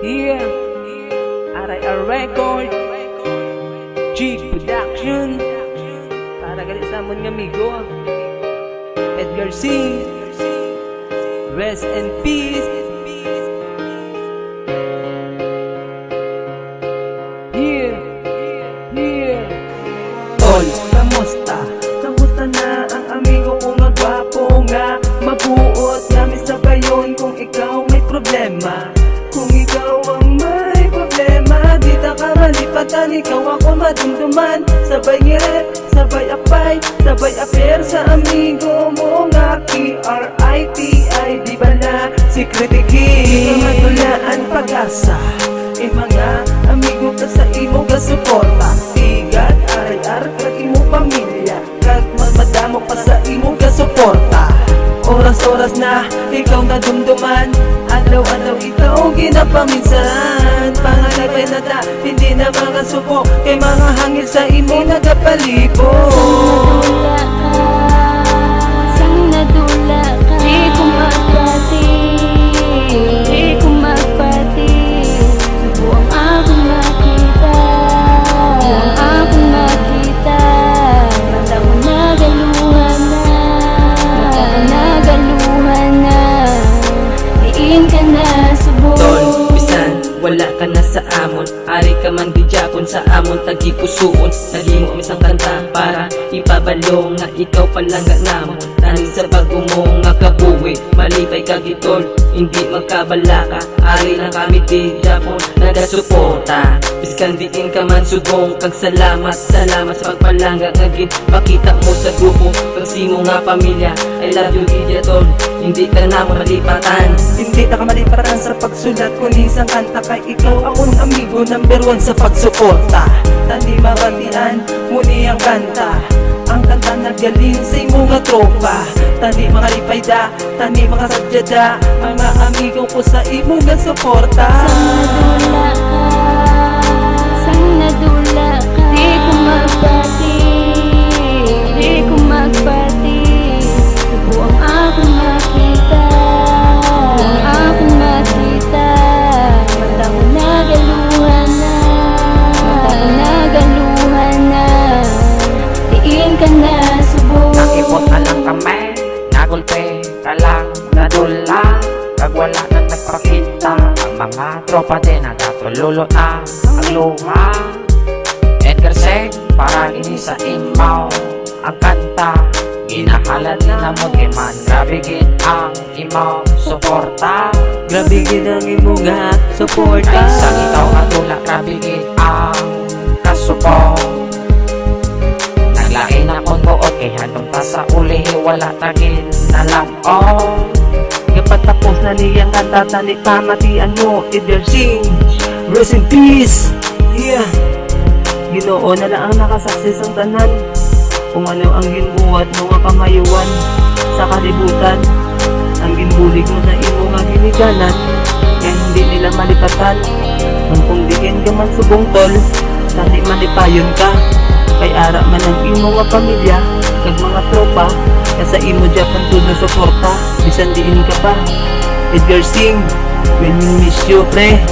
Yeah, RIR Record, G Production, para gali sa amon nga amigo Edgar C. Rest in peace. Yeah, yeah. Tol, kamusta? Kamusta na ang amigo ko nga gwapo nga mabuot namin sa bayon kung ikaw may problema. Kung ikaw ang may problema, di ta ka malipatan, ikaw ako madumduman. Sabay ngiret, sabay apay, sabay appear sa amigo mo nga KRITI. Di ba na si Kritiki? Di ka matulaan pag-asa, mga amigo ka sa imo ga suporta. Tigat, RIR, kag imo pamilya, kag madamo pa sa imo ga suporta. Oras-oras na ikaw na dumduman, adlaw-adlaw ikaw ginapaminsan. Pangalagay na ta, hindi na mga suko, kay mga hangin sa imo nagapalibo. Sang nadula ka, di ko magpati, di ko magpati. Subo ang akong nakita, ang akong nakita. Mata ko nagaluhan na, mata ko nagaluhan na. Diin ka na subo. Tol, bisan wala ka na sa amon, ari ka man di Japon sa amon tagipusuon. Naging isang kanta para ipabalo nga ikaw palangga namon. Taning sa bago mo nga kabuwi, malipay ka gitol, hindi magkabala ka. Ari lang kami di Japon nagasuporta. Biskan diin ka man subong, kag salamat, salamat sa pagpalangga nga makita mo sa grupo, kag simo nga pamilya. I love you DJ Tol, hindi ka na malipatan. Hindi ta ka malipatan sa pagsulat ko ni isang kanta, kay ikaw akong amigo number 1 sa pagsuporta. Tani mabatian muni ang kanta, ang kanta nagaling sa imo nga tropa. Tani mga lipayda, tani mga sadyada, mga amigo ko sa imo nga suporta. Sang nadula ka, di ko magpati, di ko magpati. Subo ang akong nakita, ang akong nakita. Mata ko nagaluhan na, mata ko nagaluhan na. Diin ka na subo. Nakipot na lang kami, nagulpe ka lang, nadula. Kag wala na nagpakita, ang mga tropa din nagatululo na ang luha. Edgar Seng, para ini sa imaw ang kanta, ginahalad na mo kay man. Grabe gid ang imaw suporta, Grabe gid ang imo nga suporta. kaysa ikaw katula. Grabe gid ang kasuport. Naglain akong buot kay handong ta sa uli, wala tagin na lang Kapatapos na niyang kanta, tani pamatian mo Edgar Sing. Rest in peace. Yeah, Ginoo na lang ang nakasakses ang tanan, kung ano ang ginbuhat mo nga kamayuan sa kalibutan. Ang ginbulig mo sa imo nga giniganan, kaya hindi nila malipatan. Ang kung dikin ka man subong tol, tani malipayon ka, kay ara man ang imo nga pamilya, kag mga tropa, kaya sa imo Japan tulo suporta. Bisan diin ka pa Edgar Sing, when we miss you pre.